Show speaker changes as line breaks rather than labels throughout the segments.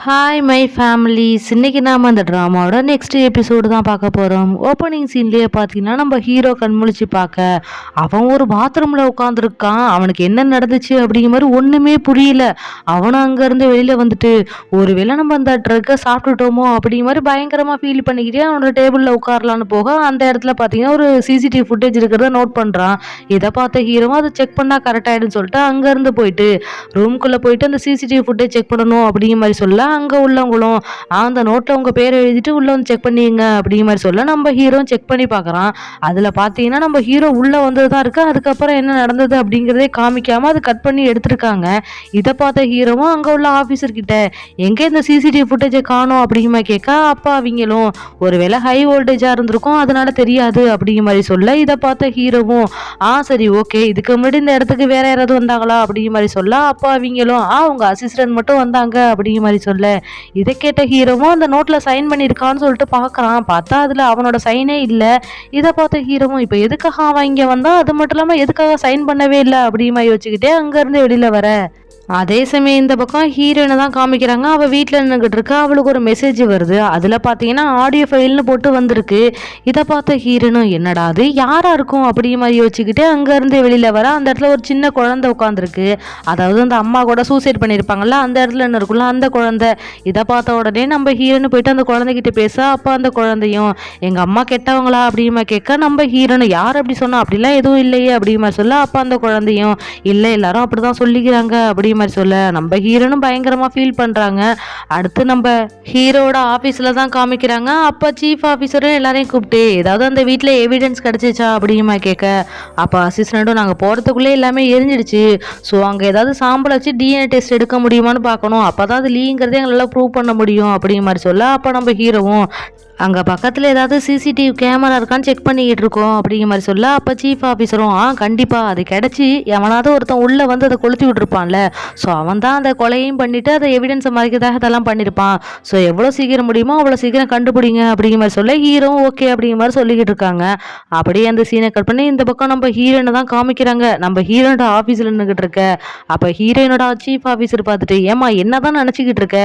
Hi my families, இன்னைக்கு நாம் அந்த ட்ராமாவோட நெக்ஸ்ட் எபிசோடு தான் பார்க்க போகிறோம். ஓப்பனிங் சீன்லேயே பார்த்தீங்கன்னா நம்ம ஹீரோ கண்முழிச்சு பார்க்க அவன் ஒரு பாத்ரூமில் உட்காந்துருக்கான். அவனுக்கு என்ன நடந்துச்சு அப்படிங்கிற மாதிரி ஒன்றுமே புரியல. அவனும் அங்கேருந்து வெளியில் வந்துட்டு ஒருவேளை நம்ம அந்த ட்ரக்கை சாப்பிட்டுட்டோமோ அப்படிங்கிற மாதிரி பயங்கரமாக ஃபீல் பண்ணிக்கிட்டே அவனோட டேபிளில் உட்காரலான்னு போக அந்த இடத்துல பார்த்தீங்கன்னா ஒரு சிசிடிவி ஃபுட்டேஜ் இருக்கிறத நோட் பண்ணுறான். இதை பார்த்த ஹீரோவும் அதை செக் பண்ணால் கரெக்டாகிடுன்னு சொல்லிட்டு அங்கேருந்து போயிட்டு ரூம்குள்ளே போயிட்டு அந்த சிசிடிவி ஃபுட்டேஜ் செக் பண்ணணும் அப்படிங்கிற மாதிரி சொல்ல அங்கே உள்ளவங்களும் அந்த நோட்டில் உங்கள் பேரை எழுதிட்டு உள்ளே வந்து செக் பண்ணிங்க அப்படிங்கிற மாதிரி சொல்ல நம்ம ஹீரோ செக் பண்ணி பார்க்குறான். அதில் பார்த்தீங்கன்னா நம்ம ஹீரோ உள்ளே வந்தது தான் இருக்குது. அதுக்கப்புறம் என்ன நடந்தது அப்படிங்கிறதே காமிக்காமல் அது கட் பண்ணி எடுத்திருக்காங்க. இதை பார்த்த ஹீரோவும் அங்கே உள்ள ஆஃபீஸர்கிட்ட எங்கே இந்த சிசிடிவி ஃபுட்டேஜை காணும் அப்படிங்கிற மாதிரி கேட்க அப்பா அவங்களும் ஒருவேளை ஹை வோல்டேஜாக இருந்திருக்கும் அதனால தெரியாது அப்படிங்கிற மாதிரி சொல்ல இதை பார்த்த ஹீரோவும் சரி ஓகே, இதுக்கு முன்னாடி இந்த இடத்துக்கு வேற யாராவது வந்தாங்களா அப்படிங்கிற மாதிரி சொல்ல அப்பா அவங்களும் உங்கள் அசிஸ்டன்ட் மட்டும் வந்தாங்க அப்படிங்கிற மாதிரி சொல்ல இதை கேட்ட ஹீரோவும் அந்த நோட்டில் சைன் பண்ணியிருக்கான்னு சொல்லிட்டு பார்க்குறான். பார்த்தா அதில் அவனோட சைனே இல்லை. இதை பார்த்த ஹீரோவும் இப்போ எதுக்காக அவன் இங்கே வந்தால் அது மட்டும் இல்லாமல் எதுக்காக சைன் பண்ணவே இல்லை அப்படிமா யோசிச்சுக்கிட்டே அங்கேருந்து வெளியில் வர அதே சமயம் இந்த பக்கம் ஹீரோயினை தான் காமிக்கிறாங்க. அவள் வீட்டில் நின்றுக்கிட்டு இருக்கா. அவளுக்கு ஒரு மெசேஜ் வருது. அதில் பார்த்தீங்கன்னா ஆடியோ ஃபைல்னு போட்டு வந்திருக்கு. இதை பார்த்த ஹீரோனும் என்னடா அது யாராக இருக்கும் அப்படிங்கிற மாதிரி யோசிச்சுக்கிட்டு அங்கேருந்து வெளியில் வர அந்த இடத்துல ஒரு சின்ன குழந்தை உட்காந்துருக்கு. அதாவது அந்த அம்மா கூட சூசைட் பண்ணியிருப்பாங்கல்ல அந்த இடத்துல என்ன இருக்குல்ல அந்த குழந்தை. இதை பார்த்த உடனே நம்ம ஹீரோனு போயிட்டு அந்த குழந்தைகிட்ட பேச அப்போ அந்த குழந்தையும் எங்கள் அம்மா கெட்டவங்களா அப்படிமா கேட்க நம்ம ஹீரோனு யார் அப்படி சொன்னா அப்படிலாம் எதுவும் இல்லையே அப்படிமா சொல்ல அப்போ அந்த குழந்தையும் இல்லை எல்லாரும் அப்படி தான் சொல்லிக்கிறாங்க அப்படி மாதிரி சொல்ல நம்ம ஹீரோனும் பயங்கரமா ஃபீல் பண்றாங்க. அடுத்து நம்ம ஹீரோட ஆபீஸ்ல தான் காமிக்கிறாங்க. அப்ப சீஃப் ஆபீசரும் எல்லாரையும் கூப்பிட்டு ஏதாவது அந்த வீட்டுல எவிடன்ஸ் கிடைச்சிச்சா அப்படிமா கேட்க அப்ப அசிஸ்டன்ட்டும் நாங்க போறதுக்குள்ளே எல்லாமே எரிஞ்சிடுச்சு. ஸோ அங்க ஏதாவது சாம்பல் வச்சு டிஎன்ஏ டெஸ்ட் எடுக்க முடியுமான்னு பார்க்கணும். அப்பதான் அது லீங்கிறதே எங்களால் ப்ரூவ் பண்ண முடியும் அப்படிங்கிற மாதிரி சொல்ல அப்ப நம்ம ஹீரோவும் அங்கே பக்கத்தில் ஏதாவது சிசிடிவி கேமரா இருக்கான்னு செக் பண்ணிக்கிட்டு இருக்கோம் அப்படிங்கிற மாதிரி சொல்ல அப்போ சீஃப் ஆஃபீஸரும் கண்டிப்பாக அது கிடச்சி எவனாவது ஒருத்தன் உள்ளே வந்து அதை கொளுத்தி விட்டுருப்பான்ல. ஸோ அவன் தான் அந்த கொலையும் பண்ணிவிட்டு அதை எவிடன்ஸை மறைக்கிறதாக அதெல்லாம் பண்ணியிருப்பான். ஸோ எவ்வளோ சீக்கிரம் முடியுமோ அவ்வளோ சீக்கிரம் கண்டுபிடிங்க அப்படிங்கிற மாதிரி சொல்ல ஹீரோவும் ஓகே அப்படிங்கிற மாதிரி சொல்லிக்கிட்டு இருக்காங்க. அப்படியே அந்த சீனை கட் பண்ணி இந்த பக்கம் நம்ம ஹீரோயினை தான் காமிக்கிறாங்க. நம்ம ஹீரோனோட ஆஃபீஸில் நின்றுக்கிட்டு இருக்க அப்போ ஹீரோயினோட சீஃப் ஆஃபீஸர் பார்த்துட்டு ஏமா என்ன தான் நினச்சிக்கிட்டு இருக்க,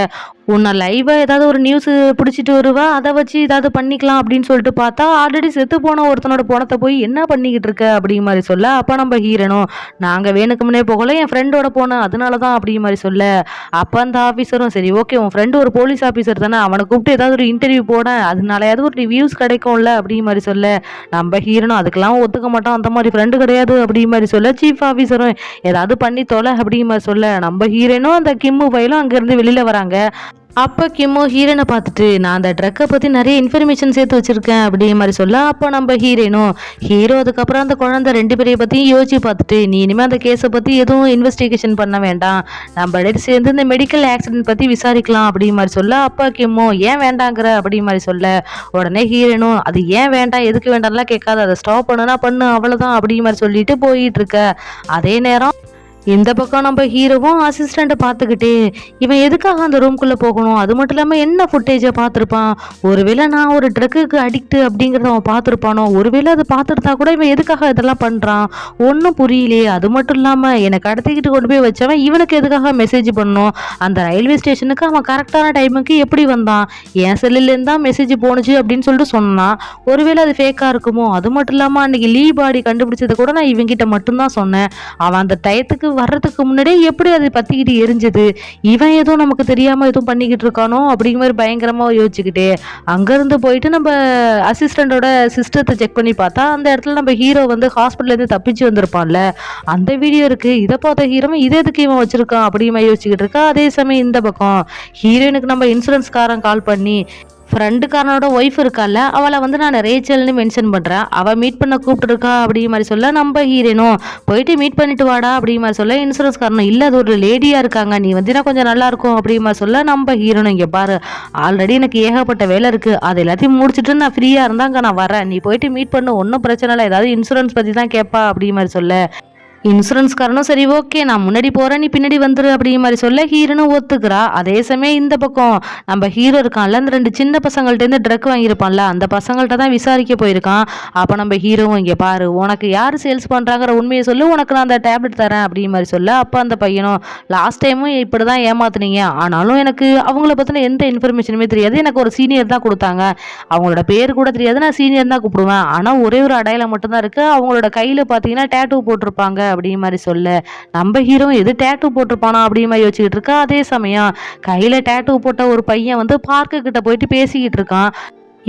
உன்னை லைவாக ஏதாவது ஒரு நியூஸ் பிடிச்சிட்டு வருவா அதை வச்சு ஏதாவது பண்ணிக்கலாம் அப்படின்னு சொல்லிட்டு பார்த்தா ஆல்ரெடி செத்து போன ஒருத்தனோட பணத்தை போய் என்ன பண்ணிக்கிட்டு இருக்க அப்படிங்கிற மாதிரி சொல்ல அப்போ நம்ம ஹீரோனும் நாங்கள் வேணுக்கு முன்னே போகல என் ஃப்ரெண்டோட போனேன் அதனால தான் அப்படிங்கிற மாதிரி சொல்ல அப்போ அந்த ஆஃபீஸரும் சரி ஓகே உன் ஃப்ரெண்டு ஒரு போலீஸ் ஆஃபீஸர் தானே அவனை கூப்பிட்டு ஏதாவது ஒரு இன்டர்வியூ போட அதனால ஏதாவது ஒரு ரிவ்யூஸ் கிடைக்கும்ல அப்படிங்கிற மாதிரி சொல்ல நம்ம ஹீரோனும் அதுக்கெல்லாம் ஒத்துக்க மாட்டோம் அந்த மாதிரி ஃப்ரெண்டு கிடையாது அப்படிங்கிற மாதிரி சொல்ல சீஃப் ஆஃபீஸரும் ஏதாவது பண்ணி தொலை அப்படிங்கிற மாதிரி சொல்ல நம்ம ஹீரோனும் அந்த கிம்மு ஃபைலும் அங்கேருந்து வெளியில் வராங்க. அப்போ கிம்மோ ஹீரோனை பார்த்துட்டு நான் அந்த ட்ரக்கை பற்றி நிறைய இன்ஃபர்மேஷன் சேர்த்து வச்சுருக்கேன் அப்படிங்கிற மாதிரி சொல்ல அப்போ நம்ம ஹீரோ அதுக்கப்புறம் அந்த குழந்தை ரெண்டு பேரையும் பற்றியும் யோசிச்சு பார்த்துட்டு நீ இனிமேல் அந்த கேஸை பற்றி எதுவும் இன்வெஸ்டிகேஷன் பண்ண வேண்டாம், நம்ம இடையில சேர்ந்து இந்த மெடிக்கல் ஆக்சிடென்ட் பற்றி விசாரிக்கலாம் அப்படிங்கிற மாதிரி சொல்ல அப்போ கிம்மோ ஏன் வேண்டாங்கிற அப்படிங்கிற மாதிரி சொல்ல உடனே ஹீரோனும் அது ஏன் வேண்டாம் எதுக்கு வேண்டாம்லாம் கேட்காது, அதை ஸ்டாப் பண்ணுனா பண்ணு அவ்வளோதான் அப்படிங்கிற மாதிரி சொல்லிட்டு போயிட்டு இருக்க. அதே நேரம் இந்த பக்கம் நம்ம ஹீரோவும் அசிஸ்டண்ட்டை பார்த்துக்கிட்டே இவன் எதுக்காக அந்த ரூம்குள்ளே போகணும், அது மட்டும் இல்லாமல் என்ன ஃபுட்டேஜை பார்த்துருப்பான், ஒருவேளை நான் ஒரு ட்ரக்குக்கு அடிக்ட் அப்படிங்கிறத அவன் பார்த்துருப்பானோ, ஒருவேளை அதை பார்த்துருந்தா கூட இவன் எதுக்காக இதெல்லாம் பண்ணுறான் ஒன்றும் புரியலையே, அது மட்டும் இல்லாமல் எனக்கு கடத்திக்கிட்டு கொண்டு போய் வச்சவன் இவனுக்கு எதுக்காக மெசேஜ் பண்ணணும், அந்த ரயில்வே ஸ்டேஷனுக்கு அவன் கரெக்டான டைமுக்கு எப்படி வந்தான், என் செல்லுலேருந்து தான் மெசேஜ் போணுச்சு அப்படின்னு சொல்லிட்டு சொன்னான், ஒருவேளை அது ஃபேக்காக இருக்குமோ, அது மட்டும் இல்லாமல் அன்றைக்கி லீ பாடி கண்டுபிடிச்சதை கூட நான் இவங்கிட்ட மட்டும்தான் சொன்னேன், அவன் அந்த டயத்துக்கு வர்றதுக்கு முன்னாடியே எப்படி அது பத்திக்கிட்டு எரிஞ்சது, இவன் எதுவும் நமக்கு தெரியாம எதுவும் பண்ணிக்கிட்டு இருக்கானோ அப்படிங்கிற மாதிரி பயங்கரமா யோசிச்சுக்கிட்டே அங்கிருந்து போயிட்டு நம்ம அசிஸ்டண்டோட சிஸ்டத்தை செக் பண்ணி பார்த்தா அந்த இடத்துல நம்ம ஹீரோ வந்து ஹாஸ்பிட்டல்ல இருந்து தப்பிச்சு வந்திருப்பான்ல அந்த வீடியோ இருக்கு. இதை பார்த்த ஹீரோ இது எதுக்கு இவன் வச்சிருக்கான் அப்படிங்கிற யோசிச்சுக்கிட்டு இருக்கா. அதே சமயம் இந்த பக்கம் ஹீரோயினுக்கு நம்ம இன்சூரன்ஸ்காரன் கால் பண்ணி ஃப்ரெண்டுக்காரனோட ஒய்ஃப் இருக்கால அவளை வந்து நான் ரேச்சல்னு மென்ஷன் பண்ணுறேன், அவள் மீட் பண்ண கூப்பிட்டுருக்கா அப்படிங்கிற மாதிரி சொல்ல நம்ம ஹீரோனும் போயிட்டு மீட் பண்ணிட்டு வாடா அப்படிங்கிற மாதிரி சொல்ல இன்சூரன்ஸ்காரனும் இல்லை அது ஒரு லேடியாக இருக்காங்க நீ வந்தீங்கன்னா கொஞ்சம் நல்லாயிருக்கும் அப்படிங்கிற மாதிரி சொல்ல நம்ம ஹீரோனும் இங்கே பாரு ஆல்ரெடி எனக்கு ஏகப்பட்ட வேலை இருக்குது அது எல்லாத்தையும் முடிச்சுட்டு நான் ஃப்ரீயாக இருந்தாங்க நான் வரேன், நீ போயிட்டு மீட் பண்ண ஒன்றும் பிரச்சனை இல்லை, ஏதாவது இன்சூரன்ஸ் பற்றி தான் கேட்பா அப்படிங்கிற மாதிரி சொல்ல இன்சூரன்ஸ்காரனும் சரி ஓகே நான் முன்னாடி போகிறேன் நீ பின்னாடி வந்துரு அப்படிங்கிற மாதிரி சொல்ல ஹீரோனும் ஒத்துக்கிறா. அதே சமயம் இந்த பக்கம் நம்ம ஹீரோ இருக்கான்ல அந்த 2 சின்ன பசங்கள்ட்டேருந்து ட்ரக் வாங்கியிருப்பான்ல அந்த பசங்கள்ட்ட தான் விசாரிக்க போயிருக்கான். அப்போ நம்ம ஹீரோவும் இங்கே பாரு உனக்கு யார் சேல்ஸ் பண்ணுறாங்கிற உண்மையை சொல்லு உனக்கு நான் அந்த டேப்லெட் தரேன் அப்படிங்கிற மாதிரி சொல்ல அப்போ அந்த பையனும் லாஸ்ட் டைமும் இப்படி தான் ஏமாத்துனீங்க ஆனாலும் எனக்கு அவங்கள பற்றின எந்த இன்ஃபர்மேஷனுமே தெரியாது எனக்கு ஒரு சீனியர் தான் கொடுத்தாங்க அவங்களோட பேர் கூட தெரியாது நான் சீனியர் தான் கூப்பிடுவேன் ஆனால் ஒரே ஒரு அடையாளம் மட்டும்தான் இருக்குது அவங்களோட கையில் பார்த்தீங்கன்னா டேட்டூ போட்டிருப்பாங்க அப்படிங்கிற மாதிரி சொல்ல நம்ம ஹீரோ எது டேட்டூ போட்டிருப்பானா அப்படிங்கிற மாதிரி யோசிச்சுக்கிட்டு இருக்கா. அதே சமயம் கையில டேட்டூ போட்ட ஒரு பையன் வந்து பார்க்கு கிட்ட போயிட்டு பேசிக்கிட்டு இருக்கான்.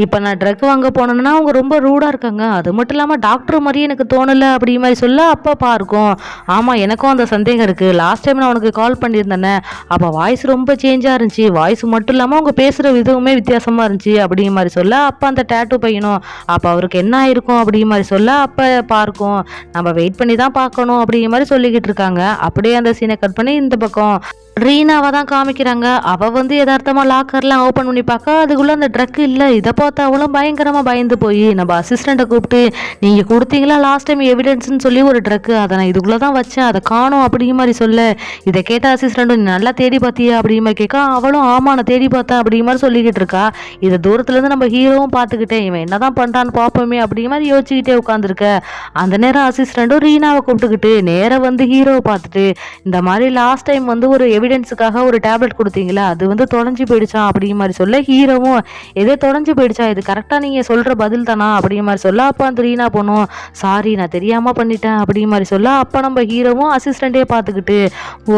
இப்போ நான் ட்ரக் வாங்க போனேன்னா அவங்க ரொம்ப ரூடாக இருக்காங்க அது மட்டும் இல்லாமல் டாக்டர் மாதிரியே எனக்கு தோணலை அப்படிங்கிற மாதிரி சொல்ல அப்போ பார்க்கும் ஆமாம் எனக்கும் அந்த சந்தேகம் இருக்குது லாஸ்ட் டைம் நான் உனக்கு கால் பண்ணியிருந்தேனே அப்போ வாய்ஸ் ரொம்ப சேஞ்சாக இருந்துச்சு வாய்ஸ் மட்டும் இல்லாமல் அவங்க பேசுகிற விதவுமே வித்தியாசமாக இருந்துச்சு அப்படிங்கிற மாதிரி சொல்ல அப்போ அந்த டேட்டூ பையனும் அப்போ அவருக்கு என்ன ஆயிருக்கும் அப்படிங்கிற மாதிரி சொல்ல அப்போ பார்க்கும் நம்ம வெயிட் பண்ணி தான் பார்க்கணும் அப்படிங்கிற மாதிரி சொல்லிக்கிட்டு இருக்காங்க. அப்படியே அந்த சீனை கட் பண்ணி இந்த பக்கம் ரீனாவை தான் காமிக்கிறாங்க. அவள் வந்து யதார்த்தமாக லாக்கர்லாம் ஓப்பன் பண்ணி பார்க்க அதுக்குள்ளே அந்த ட்ரக் இல்லை. இதை பார்த்து அவளும் பயங்கரமாக பயந்து போய் நம்ம அசிஸ்டண்ட்டை கூப்பிட்டு நீங்கள் கொடுத்தீங்களா லாஸ்ட் டைம் எவிடன்ஸ்னு சொல்லி ஒரு ட்ரக்கு அதை நான் இதுக்குள்ளே தான் வச்சேன் அதை காணும் அப்படிங்கிற மாதிரி சொல்ல இதை கேட்ட அசிஸ்டண்ட்டும் நீ நல்லா தேடி பார்த்தியா அப்படிங்கிற மாதிரி கேட்க அவளும் ஆமாம் நான் தேடி பார்த்தேன் அப்படிங்கிற மாதிரி சொல்லிக்கிட்டு இருக்கா. இதை தூரத்துலேருந்து நம்ம ஹீரோவும் பார்த்துக்கிட்டேன் இவன் என்ன தான் பண்ணுறான்னு பார்ப்போமே அப்படிங்கிற மாதிரி யோசிச்சுக்கிட்டே உட்காந்துருக்க. அந்த நேரம் அசிஸ்டண்ட்டும் ரீனாவை கூப்பிட்டுக்கிட்டு நேராக வந்து ஹீரோவை பார்த்துட்டு இந்த மாதிரி லாஸ்ட் டைம் வந்து ஒரு எவிடன்ஸுக்காக ஒரு டேப்லெட் கொடுத்தீங்களா அது வந்து தொலைஞ்சு போயிடுச்சா அப்படிங்கிற மாதிரி சொல்ல ஹீரோவும் எதே தொலைஞ்சு போயிடுச்சா இது கரெக்டாக நீங்கள் சொல்கிற பதில் தானா அப்படிங்கிற மாதிரி சொல்ல அப்போ அந்த ரீனா போனோம் சாரி நான் தெரியாமல் பண்ணிட்டேன் அப்படிங்கிற மாதிரி சொல்ல அப்போ நம்ம ஹீரோவும் அசிஸ்டண்ட்டே பார்த்துக்கிட்டு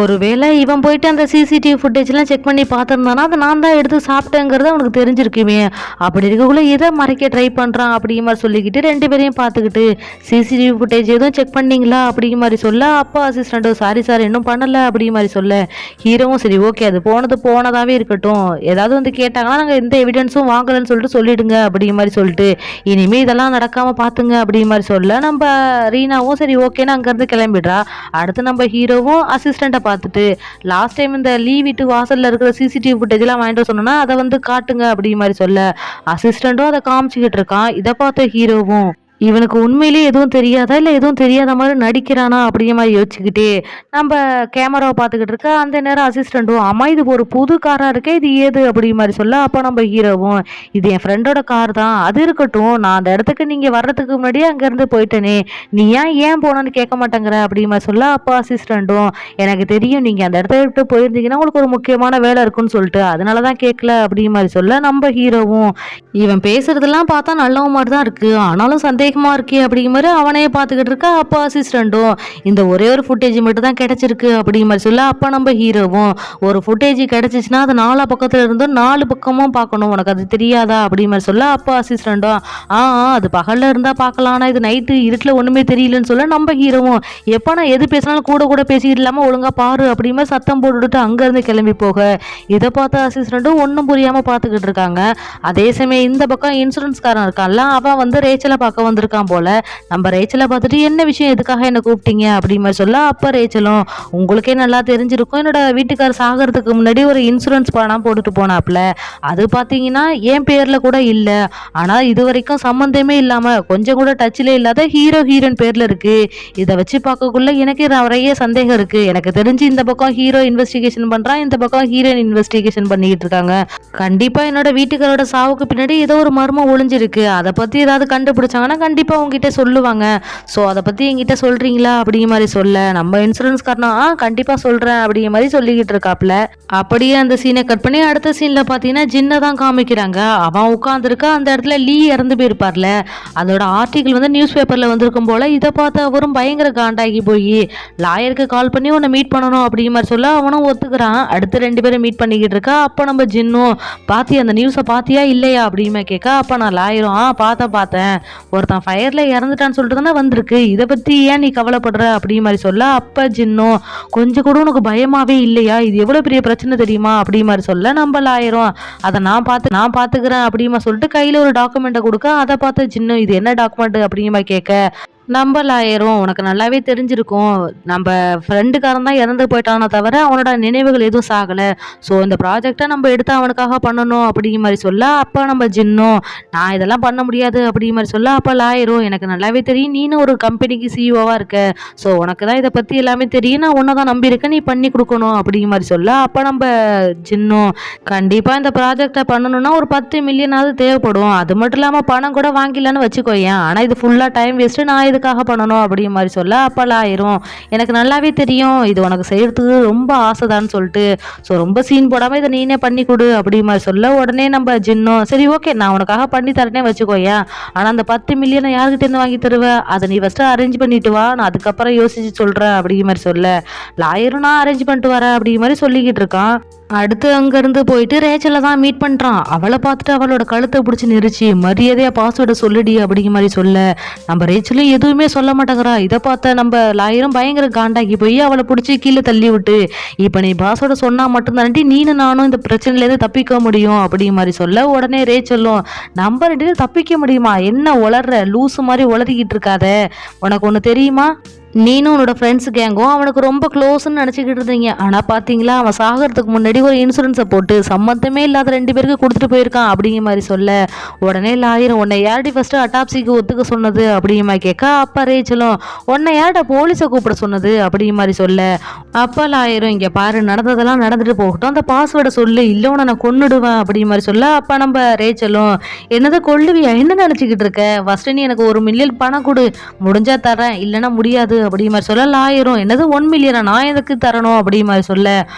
ஒருவேளை இவன் போயிட்டு அந்த சிசிடிவி ஃபுட்டேஜ்லாம் செக் பண்ணி பார்த்துருந்தானா அதை நான் தான் எடுத்து சாப்பிட்டேங்கிறது அவனுக்கு தெரிஞ்சிருக்குமே அப்படி இருக்கக்குள்ள இதை மறைக்க ட்ரை பண்ணுறான் அப்படிங்கிற மாதிரி சொல்லிக்கிட்டு 2 பேரையும் பார்த்துக்கிட்டு சிசிடிவி ஃபுட்டேஜ் எதுவும் செக் பண்ணீங்களா அப்படிங்கிற மாதிரி சொல்ல அப்போ அசிஸ்டண்ட்டு சாரி சார் இன்னும் பண்ணலை அப்படிங்கிற மாதிரி சொல்ல ஹீரோவும் சரி ஓகே அது போனதாகவே இருக்கட்டும் ஏதாவது வந்து கேட்டாங்கன்னா நாங்கள் எந்த எவிடன்ஸும் வாங்கலைன்னு சொல்லிட்டு சொல்லிடுங்க அப்படிங்கிற மாதிரி சொல்லிட்டு இனிமேல் இதெல்லாம் நடக்காமல் பார்த்துங்க அப்படிங்கிற மாதிரி சொல்ல நம்ம ரீனாவும் சரி ஓகேன்னு அங்கேருந்து கிளம்பிடுறா. அடுத்து நம்ம ஹீரோவும் அசிஸ்டண்ட்டை பார்த்துட்டு லாஸ்ட் டைம் இந்த வீட்டு வாசலில் இருக்கிற சிசிடிவி ஃபுட்டேஜ்லாம் வாங்கிட்டு சொன்னோன்னா அதை வந்து காட்டுங்க அப்படிங்கிற மாதிரி சொல்ல அசிஸ்டண்ட்டும் அதை காமிச்சிக்கிட்டு இருக்கான். இதை பார்த்த ஹீரோவும் இவனுக்கு உண்மையிலேயே எதுவும் தெரியாதா இல்லை எதுவும் தெரியாத மாதிரி நடிக்கிறானா அப்படிங்கிற மாதிரி யோசிச்சுக்கிட்டே நம்ம கேமராவை பார்த்துக்கிட்டு இருக்க. அந்த நேரம் அசிஸ்டண்ட்டும் அம்மா இது ஒரு புது காராக இருக்கே இது ஏது அப்படிங்கிற மாதிரி சொல்ல அப்போ நம்ம ஹீரோவும் இது என் ஃப்ரெண்டோட கார் தான் அது இருக்கட்டும் நான் அந்த இடத்துக்கு நீங்கள் வர்றதுக்கு முன்னாடியே அங்கேருந்து போயிட்டேனே நீ ஏன் போனான்னு கேட்க மாட்டேங்கிற அப்படிங்கிற மாதிரி சொல்ல அப்போ அசிஸ்டண்ட்டும் எனக்கு தெரியும் நீங்கள் அந்த இடத்த விட்டு போயிருந்தீங்கன்னா உங்களுக்கு ஒரு முக்கியமான வேலை இருக்குன்னு சொல்லிட்டு அதனால தான் கேட்கல அப்படிங்கிற மாதிரி சொல்ல நம்ம ஹீரோவும் இவன் பேசுறதெல்லாம் பார்த்தா நல்லவ மாதிரி தான் இருக்கு ஆனாலும் சந்தேகமா இருக்கே அப்படிங்கிற மாதிரி அவனே பார்த்துக்கிட்டு இருக்கா. அப்போ அசிஸ்டண்ட்டும் இந்த ஒரே ஒரு ஃபுட்டேஜ் மட்டும் தான் கிடைச்சிருக்கு அப்படிங்கிற மாதிரி சொல்ல அப்போ நம்ம ஹீரோவும் ஒரு ஃபுட்டேஜ் கிடைச்சிச்சுன்னா அது 4 பக்கத்துல இருந்தும் 4 பக்கமும் பார்க்கணும் உனக்கு அது தெரியாதா அப்படிங்கிற மாதிரி சொல்ல அப்போ அசிஸ்டண்ட்டும் அது பகல்ல இருந்தா பார்க்கலாம் ஆனால் இது நைட்டு இருட்டில் ஒண்ணுமே தெரியலன்னு சொல்ல நம்ம ஹீரோவும் எப்போ நான் எது பேசினாலும் கூட பேசிக்கிட்டு இல்லாமல் ஒழுங்கா பாரு அப்படிங்கிற மாதிரி சத்தம் போட்டுட்டு அங்கேருந்து கிளம்பி போக இதை பார்த்த அசிஸ்டண்ட்டும் ஒன்றும் புரியாமல் பார்த்துக்கிட்டு இருக்காங்க. அதே சமயம் இந்த பக்கம் இன்சூரன்ஸ்காரன் இருக்கான்ல அவன் வந்து ரேச்சலை பார்க்க வந்திருக்கான் போல. நம்ம ரேச்சலை பார்த்துட்டு என்ன விஷயம் எதுக்காக என்ன கூப்பிட்டீங்க அப்படிங்கிற மாதிரி சொல்ல அப்போ ரேச்சலும் உங்களுக்கே நல்லா தெரிஞ்சிருக்கும் என்னோட வீட்டுக்காரர் சாகிறதுக்கு முன்னாடி ஒரு இன்சூரன்ஸ் பணம் போட்டுட்டு போனாப்புல அது பார்த்தீங்கன்னா என் பேரில் கூட இல்லை ஆனால் இது வரைக்கும் சம்மந்தமே இல்லாமல் கொஞ்சம் கூட டச்சில் இல்லாத ஹீரோயின் பேரில் இருக்கு. இதை வச்சு பார்க்கக்குள்ள எனக்கு நிறைய சந்தேகம் இருக்கு. எனக்கு தெரிஞ்சு இந்த பக்கம் ஹீரோ இன்வெஸ்டிகேஷன் பண்றான் இந்த பக்கம் ஹீரோயின் இன்வெஸ்டிகேஷன் பண்ணிக்கிட்டு இருக்காங்க. கண்டிப்பா என்னோட வீட்டுக்காரோட சாவுக்கு பின்னாடி ஏதோ ஒரு மர்மம் ஒளிஞ்சிருக்கு அதை பற்றி ஏதாவது கண்டுபிடிச்சாங்கன்னா கண்டிப்பாக உங்ககிட்ட சொல்லுவாங்க. ஸோ அதை பற்றி என்கிட்ட சொல்கிறீங்களா அப்படிங்கிற மாதிரி சொல்ல நம்ம இன்சூரன்ஸ்காரனும் கண்டிப்பாக சொல்கிறேன் அப்படிங்கிற மாதிரி சொல்லிக்கிட்டு இருக்காப்புல. அப்படியே அந்த சீனை கட் பண்ணி அடுத்த சீனில் பார்த்தீங்கன்னா ஜின்னை தான் காமிக்கிறாங்க. அவன் உட்காந்துருக்கா அந்த இடத்துல லீ இறந்து போயிருப்பார்ல அதோட ஆர்டிகிள் வந்து நியூஸ் பேப்பரில் வந்திருக்கும் போல். இதை பார்த்து அவரும் பயங்கர காண்டாகி போய் லாயருக்கு கால் பண்ணி உன்னை மீட் பண்ணணும் அப்படிங்கிற மாதிரி சொல்ல அவனும் ஒத்துக்கிறான். அடுத்து 2 பேரும் மீட் பண்ணிக்கிட்டு இருக்கா. அப்போ நம்ம ஜின்னும் பாத்தியா அந்த நியூஸை பார்த்தியா இல்லையா அப்படியுமே கேட்க அப்போ நான் லாயரும் பார்த்தேன் ஒருத்தன் ஃபயரில் இறந்துட்டான்னு சொல்லிட்டு தானே வந்திருக்கு இதை பற்றி ஏன் நீ கவலைப்படுற அப்படிங்கிற மாதிரி சொல்ல அப்போ ஜின்னும் கொஞ்சம் கூட உனக்கு பயமாவே இல்லையா இது எவ்வளோ பெரிய பிரச்சனை தெரியுமா அப்படிங்கிற மாதிரி சொல்ல நம்ம லாயரும் அதை நான் பார்த்துக்கிறேன் அப்படிமா சொல்லிட்டு கையில் ஒரு டாக்குமெண்ட்டை கொடுக்க அதை பார்த்து ஜின்னும் இது என்ன டாக்குமெண்ட் அப்படிங்கிற மாதிரி கேட்க நம்ம லாயரும் உனக்கு நல்லாவே தெரிஞ்சிருக்கும். நம்ம ஃப்ரெண்டுக்காரன் தான் இறந்து போயிட்டானே தவிர, அவனோட நினைவுகள் எதுவும் சாகல. ஸோ இந்த ப்ராஜெக்ட்ட நம்ம எடுத்து அவனுக்காக பண்ணணும் அப்படிங்கிற மாரி சொல்ல, அப்ப நம்ம ஜின்னும், நான் இதெல்லாம் பண்ண முடியாது அப்படிங்கிற மாரி சொல்ல, அப்ப லாயரும், எனக்கு நல்லாவே தெரியும் நீனும் ஒரு கம்பெனிக்கு சிஇஓவா இருக்க. ஸோ உனக்கு தான் இத பத்தி எல்லாமே தெரியும். நான் உன்ன தான் நம்பியிருக்கேன். நீ பண்ணி குடுக்கணும் அப்படிங்கிற மாரி சொல்ல, அப்ப நம்ம ஜின்னும், கண்டிப்பா இந்த ப்ராஜெக்ட்ட பண்ணணும்னா ஒரு 10 மில்லியனாவது தேவைப்படும். அது மட்டும் இல்லாம பணம் கூட வாங்கிடலான்னு வச்சுக்கோயேன். ஆனா இது ஃபுல்லா டைம் வேஸ்ட்டு. நான் இதுக்காக பண்ணணும் அப்படிங்கிற மாதிரி சொல்ல, அப்போல்லாம் ஆயிரும், எனக்கு நல்லாவே தெரியும் இது உனக்கு செய்யறதுக்கு ரொம்ப ஆசைதான்னு சொல்லிட்டு, ஸோ ரொம்ப சீன் போடாமல் இதை நீனே பண்ணி கொடு அப்படிங்கிற மாதிரி சொல்ல, உடனே நம்ம ஜின்னும், சரி ஓகே நான் உனக்காக பண்ணி தரேனே வச்சுக்கோயேன். ஆனால் அந்த 10 மில்லியனை யார்கிட்டேருந்து வாங்கி தருவேன், அதை நீ ஃபஸ்ட்டு அரேஞ்ச் பண்ணிட்டு வா, நான் அதுக்கப்புறம் யோசிச்சு சொல்கிறேன் அப்படிங்கிற மாதிரி சொல்ல, லாயரும் நான் அரேஞ்ச் பண்ணிட்டு வரேன் அப்படிங்கிற மாதிரி சொல்லிக்கிட்டு இருக்கான். அடுத்து அங்கேருந்து போயிட்டு ரேச்சலை தான் மீட் பண்ணுறான். அவளை பார்த்துட்டு அவளோட கழுத்தை பிடிச்சி நெரிச்சு, மரியாதையாக பாஸ்வேர்டை சொல்லுடி அப்படிங்கிற மாதிரி சொல்ல, நம்ம ரேச்சலும் எதுவுமே சொல்ல மாட்டேங்கிறா. இதை பார்த்த நம்ம லாயரும் பயங்கர காண்டாக்கி போய் அவளை பிடிச்சி கீழே தள்ளி விட்டு, இப்போ நீ பாஸ்வேர்டை சொன்னால் மட்டும்தான்டி நீனும் நானும் இந்த பிரச்சனையிலேருந்து தப்பிக்க முடியும் அப்படிங்கிற மாதிரி சொல்ல, உடனே ரேச்சலும், நம்ம ரெண்டு பேரும் தப்பிக்க முடியுமா, என்ன உளர்ற லூசு மாதிரி உளறிக்கிட்டு இருக்காத, உனக்கு ஒன்று தெரியுமா, நீனும் உன்னோட ஃப்ரெண்ட்ஸ் கேங்கும் அவனுக்கு ரொம்ப க்ளோஸ்ன்னு நினச்சிக்கிட்டு இருந்தீங்க. ஆனால் பார்த்தீங்களா அவன் சாகிறதுக்கு முன்னாடி ஒரு இன்சூரன்ஸை போட்டு சம்மந்தமே இல்லாத 2 பேருக்கு கொடுத்துட்டு போயிருக்கான் அப்படிங்கிற மாதிரி சொல்ல, உடனே லாயரும், உன்னை யார்டி ஃபஸ்ட்டு அட்டாப்சிக்கு ஒத்துக்க சொன்னது அப்படிங்கிற மாதிரி கேட்க, அப்போ ரேச்சலும், உன்னை யார்ட போலீஸை கூப்பிட சொன்னது அப்படிங்கிற மாதிரி சொல்ல, அப்போ லாயரும், இங்கே பாரு நடந்ததெல்லாம் நடந்துட்டு போகட்டும், அந்த பாஸ்வேர்டை சொல்லு, இல்லை உன்னை நான் கொன்னுடுவேன் அப்படிங்கிற மாதிரி சொல்ல, அப்போ நம்ம ரேச்சலும், என்னதை கொல்லுவியா, என்ன நினச்சிக்கிட்டு இருக்க, ஃபஸ்ட்டு நீ எனக்கு 1 மில்லியன் பணம் கொடு, முடிஞ்சா தரேன், இல்லைன்னா முடியாது அப்படி மாதிரி சொல்ல, லாயரும், என்னது 1 மில்லியனா, நான் எதுக்கு தரணும் அப்படி மாதிரி சொல்ல,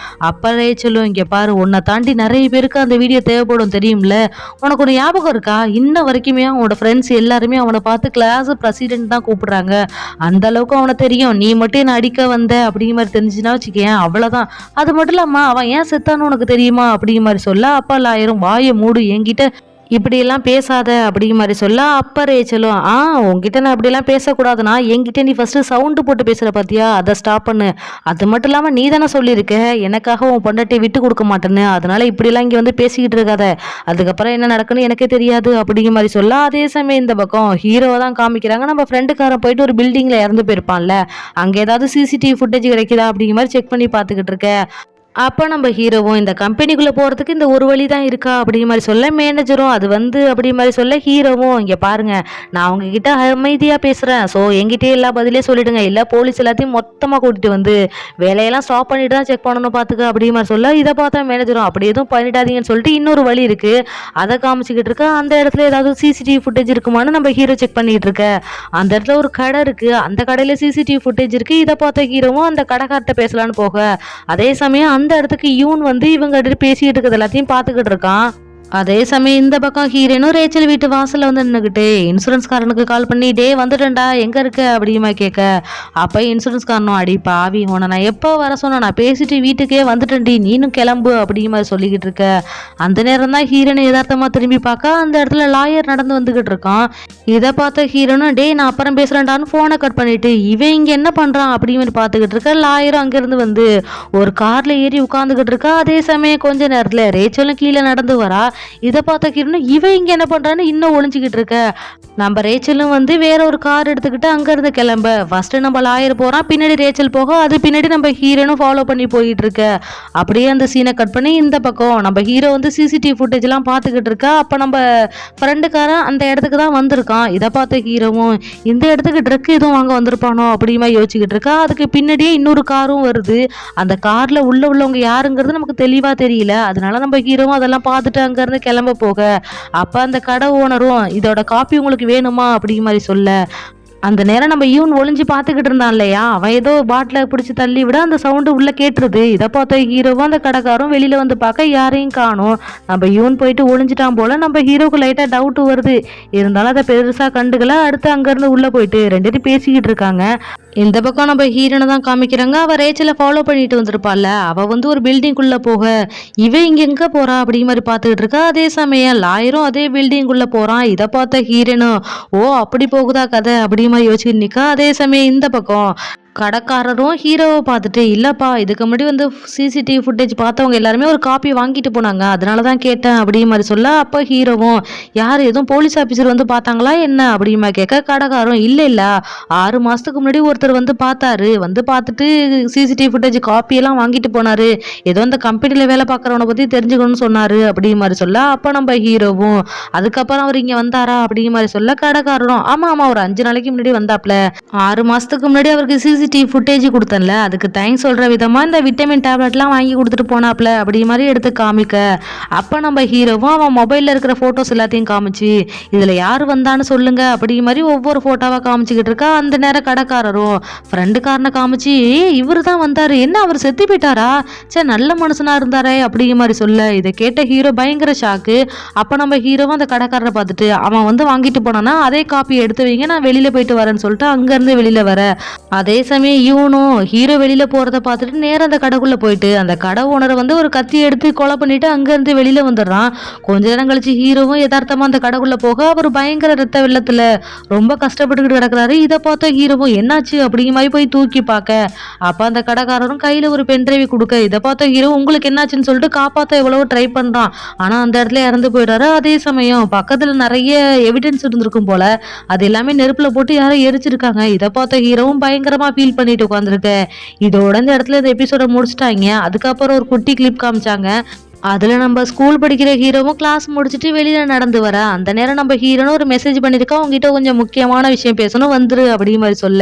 அப்ப ரேச்சலும், இங்க பாரு உன்னை தாண்டி நிறைய பேருக்கு அந்த வீடியோ தேவைப்படும் தெரியும்ல, உனக்கு ஒரு ஞாபகம் இருக்கா, இன்ன வரைக்குமே அவனோட ஃப்ரெண்ட்ஸ் எல்லாருமே அவனை பார்த்து கிளாஸ் பிரசிடென்ட் தான் கூப்பிடுறாங்க, அந்த அளவுக்கு அவனை தெரியும், நீ மட்டும் என்ன அடிக்க வந்த அப்படிங்கிற மாதிரி தெரிஞ்சுன்னா வச்சுக்கேன் அவ்வளவுதான், அது மட்டும் இல்லாம அவன் ஏன் செத்தான்னு உனக்கு தெரியுமா அப்படிங்கிற மாதிரி சொல்ல, அப்ப லாயரும், வாயை மூடு, என்கிட்ட இப்படியெல்லாம் பேசாத அப்படிங்கிற மாதிரி சொல்ல, அப்போ ரேச்சலும், உங்ககிட்ட நான் அப்படியெல்லாம் பேசக்கூடாதுன்னா என்கிட்ட நீ ஃபஸ்ட்டு சவுண்டு போட்டு பேசுகிற பார்த்தியா, அதை ஸ்டாப் பண்ணு, அது மட்டும் இல்லாமல் நீ தானே சொல்லியிருக்க எனக்காக உன் பொண்டாட்டியை விட்டு கொடுக்க மாட்டேன்னு, அதனால இப்படிலாம் இங்கே வந்து பேசிக்கிட்டு இருக்காத, அதுக்கப்புறம் என்ன நடக்குன்னு எனக்கே தெரியாது அப்படிங்கிற மாதிரி சொல்ல, அதே சமயம் இந்த பக்கம் ஹீரோவை தான் காமிக்கிறாங்க. நம்ம ஃப்ரெண்டுக்காரன் போயிட்டு ஒரு பில்டிங்கில் இறந்து போயிருப்பான்ல, அங்கே ஏதாவது சிசிடிவி ஃபுட்டேஜ் கிடைக்குதா அப்படிங்கிற மாதிரி செக் பண்ணி பார்த்துக்கிட்டு இருக்க, அப்போ நம்ம ஹீரோவும், இந்த கம்பெனிக்குள்ளே போகிறதுக்கு இந்த ஒரு வழி தான் இருக்கா அப்படிங்கிற மாதிரி சொல்ல, மேனேஜரும் அது வந்து அப்படி மாதிரி சொல்ல, ஹீரோவும், இங்கே பாருங்க நான் உங்ககிட்ட அமைதியாக பேசுகிறேன், ஸோ எங்கிட்டே எல்லா பதிலே சொல்லிவிடுங்க, இல்லை போலீஸ் எல்லாத்தையும் மொத்தமாக கூட்டிகிட்டு வந்து வேலையெல்லாம் ஸ்டாப் பண்ணிட்டு தான் செக் பண்ணணும் பார்த்துக்க அப்படிங்கிற மாதிரி சொல்ல, இதை பார்த்தா மேனேஜரும், அப்படி எதுவும் பண்ணிடாதீங்கன்னு சொல்லிட்டு இன்னொரு வழி இருக்குது அதை காமிச்சிக்கிட்டு இருக்க, அந்த இடத்துல ஏதாவது சிசிடிவி ஃபுட்டேஜ் இருக்குமான்னு நம்ம ஹீரோ செக் பண்ணிக்கிட்டு இருக்க, அந்த இடத்துல ஒரு கடை இருக்குது, அந்த கடையில் சிசிடிவி ஃபுட்டேஜ் இருக்குது, இதை பார்த்த ஹீரோவும் அந்த கடைக்கார்ட்ட பேசலான்னு போக, அதே சமயம் அந்த இடத்துக்கு யூன் வந்து இவங்க பேசிக்கிட்டு இருக்கிறது எல்லாத்தையும் பார்த்துக்கிட்டு இருக்கான். அதே சமயம் இந்த பக்கம் ஹீரோனும் ரேச்சல் வீட்டு வாசல்ல வந்து நின்றுக்கிட்டு இன்சூரன்ஸ்காரனுக்கு கால் பண்ணி, டே வந்துட்டேன்டா எங்க இருக்க அப்படிமா கேட்க, அப்ப இன்சூரன்ஸ்காரனும், அடி பாவி உன்னை நான் எப்போ வர சொன்னேன், நான் பேசிட்டு வீட்டுக்கே வந்துட்டேன்டி, நீனும் கிளம்பு அப்படிங்கிற மாதிரி சொல்லிக்கிட்டு இருக்க, அந்த நேரம் தான் ஹீரோனை யதார்த்தமா திரும்பி பார்க்க அந்த இடத்துல லாயர் நடந்து வந்துகிட்டு இருக்கான். இதை பார்த்த ஹீரோனும், டே நான் அப்புறம் பேசுறேன்டான்னு போனை கட் பண்ணிட்டு, இவன் இங்க என்ன பண்றான் அப்படிங்கிற பார்த்துக்கிட்டு இருக்க, லாயரும் அங்கிருந்து வந்து ஒரு கார்ல ஏறி உட்காந்துக்கிட்டு இருக்கா. அதே சமயம் கொஞ்ச நேரத்துல ரேச்சலும் கீழே நடந்து வரா. இதை பார்த்த ஹீரோனும், இவன் இங்க என்ன பண்றான்னு இன்னும் ஒளிஞ்சுக்கிட்டு இருக்க, நம்ம ரேச்சலும் வந்து வேற ஒரு கார் எடுத்துக்கிட்டு அங்க இருந்து கிளம்ப, ஃபர்ஸ்ட் நம்ம லாயர் போறான், பின்னாடி ரேச்சல் போக, அது பின்னாடி நம்ம ஹீரோனும் ஃபாலோ பண்ணி போயிட்டு இருக்க. அப்படியே அந்த சீனை கட் பண்ணி இந்த பக்கம் நம்ம ஹீரோ வந்து சிசிடிவி ஃபுட்டேஜ் எல்லாம் பார்த்துக்கிட்டு இருக்கா. அப்ப நம்ம ஃப்ரெண்டுக்காரன் அந்த இடத்துக்கு தான் வந்திருக்கான். இதை பார்த்த ஹீரோவும், இந்த இடத்துக்கு ட்ரக் எதுவும் வாங்க வந்திருப்பானோ அப்படிமா யோசிச்சுக்கிட்டு இருக்கா. அதுக்கு பின்னாடியே இன்னொரு காரும் வருது. அந்த கார்ல உள்ளவங்க யாருங்கிறது நமக்கு தெளிவா தெரியல. அதனால நம்ம ஹீரோவும் அதெல்லாம் பார்த்துட்டு அங்க இருந்து கிளம்ப போக, அப்ப அந்த கடை ஓனரும், இதோட காப்பி உங்களுக்கு வேணுமா அப்படிங்கிற மாதிரி சொல்ல, அந்த நேரம் நம்ம யூன் ஒளிஞ்சு பார்த்துக்கிட்டு இருந்தான் இல்லையா, அவன் ஏதோ பாட்டில பிடிச்சி தள்ளி விட அந்த சவுண்டு உள்ள கேட்டுருது. இதை பார்த்த ஹீரோவும் அந்த கடைக்காரும் வெளியில வந்து பார்க்க யாரையும் காணும். நம்ம யூன் போயிட்டு ஒளிஞ்சிட்டான் போல. நம்ம ஹீரோக்கு லைட்டா டவுட் வருது, இருந்தாலும் அதை பெருசா கண்டுக்கல. அடுத்து அங்கிருந்து உள்ள போயிட்டு 2 பேரும் பேசிக்கிட்டு இருக்காங்க. இந்த பக்கம் நம்ம ஹீரோனை தான் காமிக்கிறாங்க. அவ ரேச்சலை ஃபாலோ பண்ணிட்டு வந்திருப்பாள்ல, அவ வந்து ஒரு பில்டிங்குள்ள போக, இவன் இங்க எங்க போறா அப்படிங்கிற மாதிரி பார்த்துக்கிட்டு இருக்கா. அதே சமயம் லாயரும் அதே பில்டிங்குள்ள போறான். இதை பார்த்த ஹீரோனும், ஓ அப்படி போகுதா கதை அப்படிங்கிற மாதிரி யோசிச்சுட்டு நிக்கா. அதே சமயம் இந்த பக்கம் கடைக்காரரும் ஹீரோவை பார்த்துட்டு, "இல்லப்பா, இதுக்கு முன்னாடி வந்து சிசிடிவி ஃபுட்டேஜ் பார்த்தவங்க எல்லாருமே ஒரு காப்பி வாங்கிட்டு போனாங்க. அதனால தான் கேட்டேன்." அப்படிங்கிற மாரி சொல்ல, அப்ப ஹீரோவும், "யாரு எதுவும் போலீஸ் ஆஃபீசர் வந்து பார்த்தாங்களா என்ன?" அப்படிங்கிற மாரி கேட்க, கடைக்காரரும், "இல்ல, இல்ல. 6 மாசத்துக்கு முன்னாடி ஒருத்தர் வந்து பார்த்தாரு. வந்து பார்த்துட்டு சிசிடிவி ஃபுட்டேஜ் காப்பியெல்லாம் வாங்கிட்டு போனாரு. ஏதோ அந்த கம்பெனில வேலை பார்க்குறவன பத்தி தெரிஞ்சுக்கணும்னு சொன்னாரு." அப்படிங்கிற மாரி சொல்ல, அப்ப நம்ம ஹீரோவும், "அதுக்கப்புறம் அவர் இங்க வந்தாரா?" அப்படிங்கிற மாரி சொல்ல, கடைக்காரரும், "ஆமா, ஆமா. ஒரு 5 நாளைக்கு முன்னாடி வந்தாப்ல. 6 மாசத்துக்கு முன்னாடி அவருக்கு சிசிடிவி ஃபுட்டேஜ் குடுத்தேன்ல, அதுக்கு தேங்க்ஸ் சொல்ற விதமா இந்த விட்டமின் டேப்லெட்லாம் வாங்கி குடுத்துட்டு போனாப்ல." அப்படிங்கிற மாரி எடுத்து காமிக்க, அப்ப நம்ம ஹீரோவும் அவன் மொபைல்ல இருக்கிற ஃபோட்டோஸ் எல்லாத்தையும் காமிச்சு, "இதுல யாரு வந்தான்னு சொல்லுங்க." அப்படிங்கிற மாரி ஒவ்வொரு ஃபோட்டோவா காமிச்சுக்கிட்டு இருக்கா. அந்த நேரம் கடைக்காரரும் ஃப்ரெண்டுக்காரன காமிச்சு, "ஏய், இவரு தான் வந்தாரு. என்ன அவரு செத்து போயிட்டாரா? ச்சே, நல்ல மனுஷனா இருந்தாரே." அப்படிங்கிற மாரி சொல்ல, இத கேட்ட ஹீரோ பயங்கர ஷாக்கு. அப்ப நம்ம ஹீரோவும் அந்த கடைக்காரர பார்த்துட்டு, "அவன் வந்து வாங்கிட்டு போனானா, அதே காப்பிய எடுத்து வைங்க. நான் வெளியில போயிட்டு வரேன்னு" சொல்லிட்டு அங்கருந்து வெளியில வர, அதே சமயம் இவனும் ஹீரோ வெளியில போறத பார்த்துட்டு நேரா அந்த கடைக்குள்ள போயிட்டு அந்த கடை ஓனரை வந்து ஒரு கத்தி எடுத்து கொலை பண்ணிட்டு அங்கேருந்து வெளியில வந்துடுறான். கொஞ்ச நேரம் கழிச்சு ஹீரோவும் யதார்த்தமா அந்த கடைக்குள்ள போக அவர் பயங்கர ரத்த வெள்ளத்துல ரொம்ப கஷ்டப்பட்டுக்கிட்டு கிடக்குறாரு. இதை பார்த்த ஹீரோவும் என்னாச்சு அப்படிங்கிற மாதிரி போய் தூக்கி பார்க்க, அப்ப அந்த கடைக்காரரும் கையில ஒரு பென்ட்ரைவ் கொடுக்க, இதை பார்த்த ஹீரோ உங்களுக்கு என்னாச்சுன்னு சொல்லிட்டு காப்பாத்த எவ்வளவோ ட்ரை பண்றான். ஆனா அந்த இடத்துல இறந்து போயிடுறாரு. அதே சமயம் பக்கத்துல நிறைய எவிடன்ஸ் இருந்திருக்கும் போல, அது எல்லாமே நெருப்புல போட்டு யாரோ எரிச்சிருக்காங்க. இதை பார்த்த ஹீரோவும் பயங்கரமா ஃபீல் பண்ணிட்டு உட்காந்துருக்க. இதோட இந்த இடத்துல இந்த எபிசோட முடிச்சுட்டாங்க. அதுக்கப்புறம் ஒரு குட்டி கிளிப் காமிச்சாங்க. அதுல நம்ம ஸ்கூல் படிக்கிற ஹீரோவும் கிளாஸ் முடிச்சுட்டு வெளியில நடந்து வர, அந்த நேரம் நம்ம ஹீரோன்னு ஒரு மெசேஜ் பண்ணிருக்கா, உங்ககிட்ட கொஞ்சம் முக்கியமான விஷயம் பேசணும், வந்துரு அப்படிங்கிற மாதிரி சொல்ல,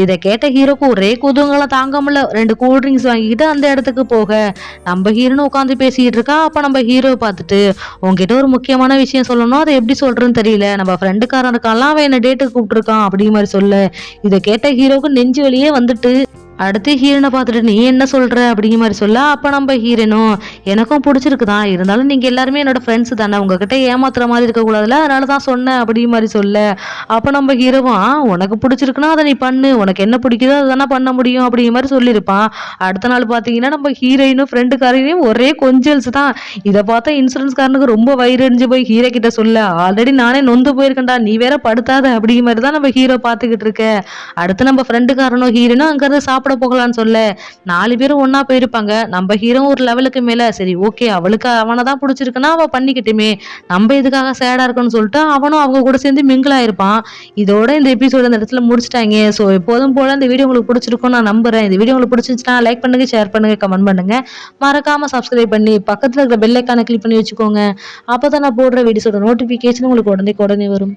இதை கேட்ட ஹீரோக்கு ஒரே குதூகலம் தாங்க முடியல. 2 கூல் ட்ரிங்க்ஸ் வாங்கிக்கிட்டு அந்த இடத்துக்கு போக, நம்ம ஹீரோன்னு உட்காந்து பேசிக்கிட்டு இருக்கா. அப்ப நம்ம ஹீரோவை பார்த்துட்டு, உங்ககிட்ட ஒரு முக்கியமான விஷயம் சொல்லணும், அதை எப்படி சொல்றேன்னு தெரியல, நம்ம ஃப்ரெண்டுக்காரன் இருக்கான்லாம், அவன் என்ன டேட்டுக்கு கூப்பிட்டுருக்கான் அப்படிங்கிற மாதிரி சொல்ல, இதை கேட்ட ஹீரோக்கு நெஞ்சு வலியே வந்துட்டு, அடுத்து ஹீரோனை பார்த்துட்டு, "நீ என்ன சொல்ற?" அப்படிங்கிற மாதிரி சொல்ல, அப்ப நம்ம ஹீரோனும், "எனக்கும் பிடிச்சிருக்குதான், இருந்தாலும் நீங்க எல்லாருமே என்னோட ஃப்ரெண்ட்ஸ் தானே, உங்ககிட்ட ஏமாத்துற மாதிரி இருக்கக்கூடாதுல, அதனால தான் சொன்னேன்." அப்படிங்கிற மாதிரி சொல்ல, அப்ப நம்ம ஹீரோவும், உனக்கு பிடிச்சிருக்குன்னா அதை நீ பண்ணு, உனக்கு என்ன பிடிக்குதோ அதுதானே பண்ண முடியும்." அப்படிங்கிற மாதிரி சொல்லியிருப்பான். அடுத்த நாள் பார்த்தீங்கன்னா நம்ம ஹீரோயினும் ஃப்ரெண்டுக்காரையும் ஒரே கொஞ்சல்ஸ் தான். இதை பார்த்தா இன்சூரன்ஸ்காரனுக்கு ரொம்ப வயிறறிஞ்சு போய் ஹீரோ கிட்ட சொல்ல, "ஆல்ரெடி நானே நொந்து போயிருக்கேன்டா, நீ வேற படுத்தாத." அப்படிங்கிற மாதிரி தான் நம்ம ஹீரோ பார்த்துக்கிட்டு இருக்க. அடுத்து நம்ம ஃப்ரெண்டுக்காரனும் ஹீரோனும் அங்கிருந்து சாப்பிட போகலான்னு சொல்ல, 4 பேரும் ஒண்ணா போயிருப்பாங்க. நம்ம ஹீரோ ஒரு லெவலுக்கு மேல, சரி ஓகே, அவளுக்கு அவனை தான் பிடிச்சிருக்குன்னா அவ பண்ணிக்கிட்டுமே, நம்ம எதுக்காக சேடா இருக்குன்னு சொல்லிட்டு அவனும் அவங்க கூட சேர்ந்து மிங்கிள் ஆயிருப்பான். இதோட இந்த எபிசோட இந்த இடத்துல முடிச்சிட்டாங்க. ஸோ எப்போதும் போல இந்த வீடியோ உங்களுக்கு பிடிச்சிருக்கும்னு நான் நம்புறேன். இந்த வீடியோ உங்களுக்கு பிடிச்சிருந்துச்சுன்னா லைக் பண்ணுங்க, ஷேர் பண்ணுங்க, கமெண்ட் பண்ணுங்க. மறக்காம சப்ஸ்கிரைப் பண்ணி பக்கத்துல இருக்கிற பெல் ஐக்கானை கிளிக் பண்ணி வச்சுக்கோங்க. அப்பதான் நான் போடுற வீடியோஸோட நோட்டிபிகேஷன் உங்களுக்கு உடனே வரும்.